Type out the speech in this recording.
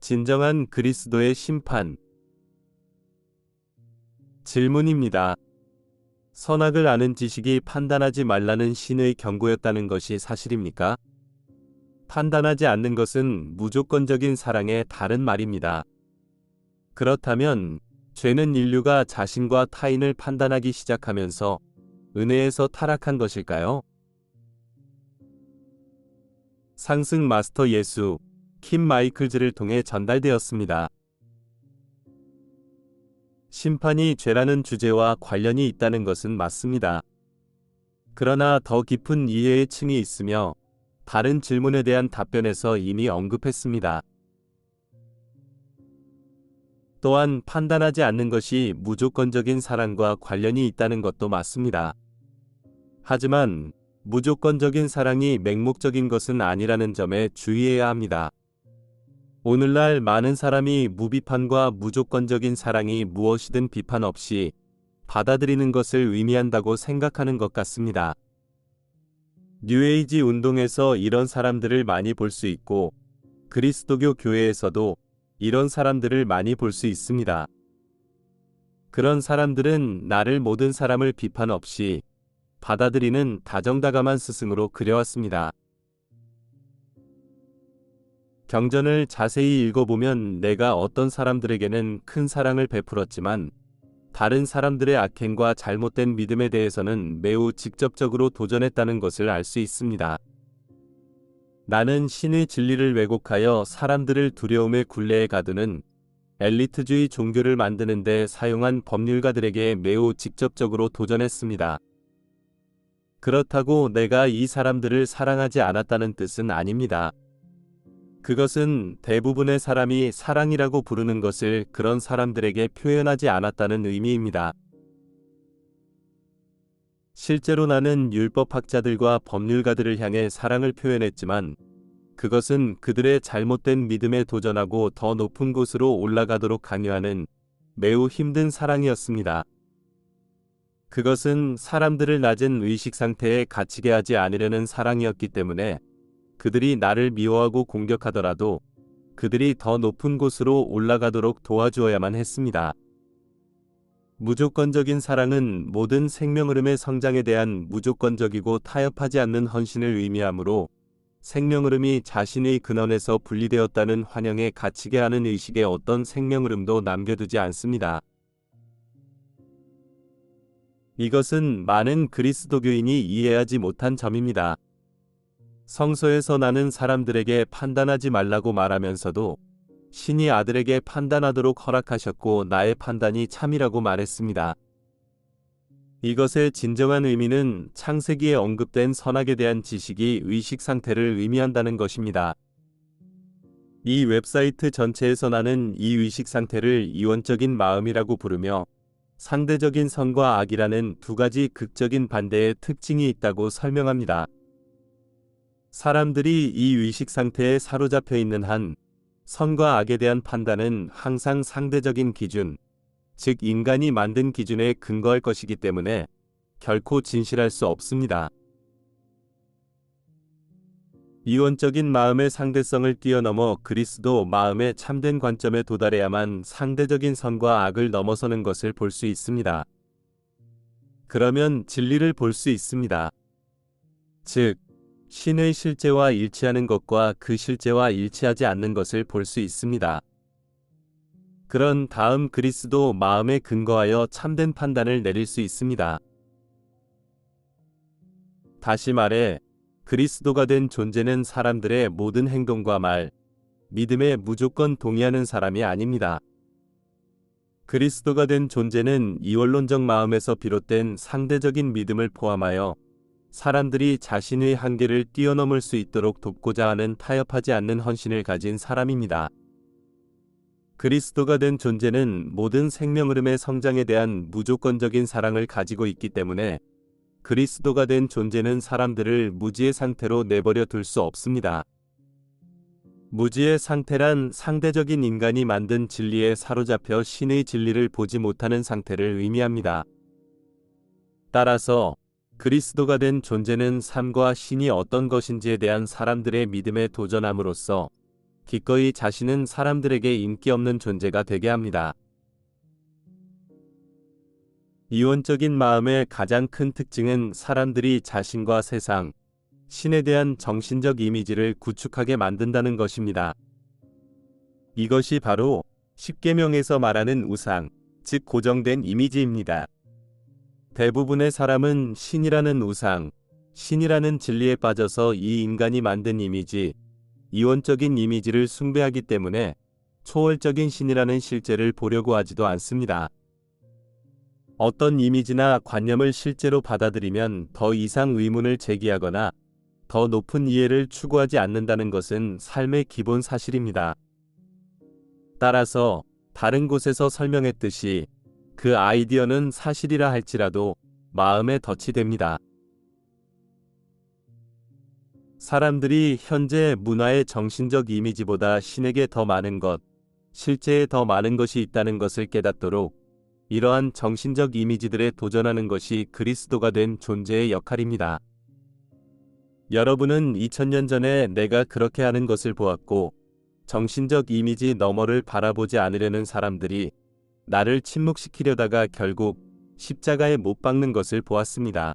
진정한 그리스도의 심판. 질문입니다. 선악을 아는 지식이 판단하지 말라는 신의 경고였다는 것이 사실입니까? 판단하지 않는 것은 무조건적인 사랑의 다른 말입니다. 그렇다면 죄는 인류가 자신과 타인을 판단하기 시작하면서 은혜에서 타락한 것일까요? 상승 마스터 예수, 킴 마이클즈를 통해 전달되었습니다. 심판이 죄라는 주제와 관련이 있다는 것은 맞습니다. 그러나 더 깊은 이해의 층이 있으며 다른 질문에 대한 답변에서 이미 언급했습니다. 또한 판단하지 않는 것이 무조건적인 사랑과 관련이 있다는 것도 맞습니다. 하지만 무조건적인 사랑이 맹목적인 것은 아니라는 점에 주의해야 합니다. 오늘날 많은 사람이 무비판과 무조건적인 사랑이 무엇이든 비판 없이 받아들이는 것을 의미한다고 생각하는 것 같습니다. 뉴에이지 운동에서 이런 사람들을 많이 볼 수 있고 그리스도교 교회에서도 이런 사람들을 많이 볼 수 있습니다. 그런 사람들은 나를 모든 사람을 비판 없이 받아들이는 다정다감한 스승으로 그려왔습니다. 경전을 자세히 읽어보면 내가 어떤 사람들에게는 큰 사랑을 베풀었지만 다른 사람들의 악행과 잘못된 믿음에 대해서는 매우 직접적으로 도전했다는 것을 알 수 있습니다. 나는 신의 진리를 왜곡하여 사람들을 두려움의 굴레에 가두는 엘리트주의 종교를 만드는 데 사용한 법률가들에게 매우 직접적으로 도전했습니다. 그렇다고 내가 이 사람들을 사랑하지 않았다는 뜻은 아닙니다. 그것은 대부분의 사람이 사랑이라고 부르는 것을 그런 사람들에게 표현하지 않았다는 의미입니다. 실제로 나는 율법학자들과 법률가들을 향해 사랑을 표현했지만 그것은 그들의 잘못된 믿음에 도전하고 더 높은 곳으로 올라가도록 강요하는 매우 힘든 사랑이었습니다. 그것은 사람들을 낮은 의식 상태에 갇히게 하지 않으려는 사랑이었기 때문에 그들이 나를 미워하고 공격하더라도 그들이 더 높은 곳으로 올라가도록 도와주어야만 했습니다. 무조건적인 사랑은 모든 생명 흐름의 성장에 대한 무조건적이고 타협하지 않는 헌신을 의미하므로 생명 흐름이 자신의 근원에서 분리되었다는 환영에 갇히게 하는 의식의 어떤 생명 흐름도 남겨두지 않습니다. 이것은 많은 그리스도교인이 이해하지 못한 점입니다. 성서에서 나는 사람들에게 판단하지 말라고 말하면서도 신이 아들에게 판단하도록 허락하셨고 나의 판단이 참이라고 말했습니다. 이것의 진정한 의미는 창세기에 언급된 선악에 대한 지식이 의식 상태를 의미한다는 것입니다. 이 웹사이트 전체에서 나는 이 의식 상태를 이원적인 마음이라고 부르며 상대적인 선과 악이라는 두 가지 극적인 반대의 특징이 있다고 설명합니다. 사람들이 이 의식 상태에 사로잡혀 있는 한 선과 악에 대한 판단은 항상 상대적인 기준, 즉 인간이 만든 기준에 근거할 것이기 때문에 결코 진실할 수 없습니다. 이원적인 마음의 상대성을 뛰어넘어 그리스도 마음의 참된 관점에 도달해야만 상대적인 선과 악을 넘어서는 것을 볼 수 있습니다. 그러면 진리를 볼 수 있습니다. 즉, 신의 실제와 일치하는 것과 그 실제와 일치하지 않는 것을 볼 수 있습니다. 그런 다음 그리스도 마음에 근거하여 참된 판단을 내릴 수 있습니다. 다시 말해, 그리스도가 된 존재는 사람들의 모든 행동과 말, 믿음에 무조건 동의하는 사람이 아닙니다. 그리스도가 된 존재는 이원론적 마음에서 비롯된 상대적인 믿음을 포함하여 사람들이 자신의 한계를 뛰어넘을 수 있도록 돕고자 하는 타협하지 않는 헌신을 가진 사람입니다. 그리스도가 된 존재는 모든 생명 흐름의 성장에 대한 무조건적인 사랑을 가지고 있기 때문에 그리스도가 된 존재는 사람들을 무지의 상태로 내버려 둘 수 없습니다. 무지의 상태란 상대적인 인간이 만든 진리에 사로잡혀 신의 진리를 보지 못하는 상태를 의미합니다. 따라서 그리스도가 된 존재는 삶과 신이 어떤 것인지에 대한 사람들의 믿음에 도전함으로써 기꺼이 자신은 사람들에게 인기 없는 존재가 되게 합니다. 이원적인 마음의 가장 큰 특징은 사람들이 자신과 세상, 신에 대한 정신적 이미지를 구축하게 만든다는 것입니다. 이것이 바로 십계명에서 말하는 우상, 즉 고정된 이미지입니다. 대부분의 사람은 신이라는 우상, 신이라는 진리에 빠져서 이 인간이 만든 이미지, 이원적인 이미지를 숭배하기 때문에 초월적인 신이라는 실제를 보려고 하지도 않습니다. 어떤 이미지나 관념을 실제로 받아들이면 더 이상 의문을 제기하거나 더 높은 이해를 추구하지 않는다는 것은 삶의 기본 사실입니다. 따라서 다른 곳에서 설명했듯이 그 아이디어는 사실이라 할지라도 마음에 덫이 됩니다. 사람들이 현재 문화의 정신적 이미지보다 신에게 더 많은 것, 실제에 더 많은 것이 있다는 것을 깨닫도록 이러한 정신적 이미지들에 도전하는 것이 그리스도가 된 존재의 역할입니다. 여러분은 2000년 전에 내가 그렇게 하는 것을 보았고, 정신적 이미지 너머를 바라보지 않으려는 사람들이 나를 침묵시키려다가 결국 십자가에 못 박는 것을 보았습니다.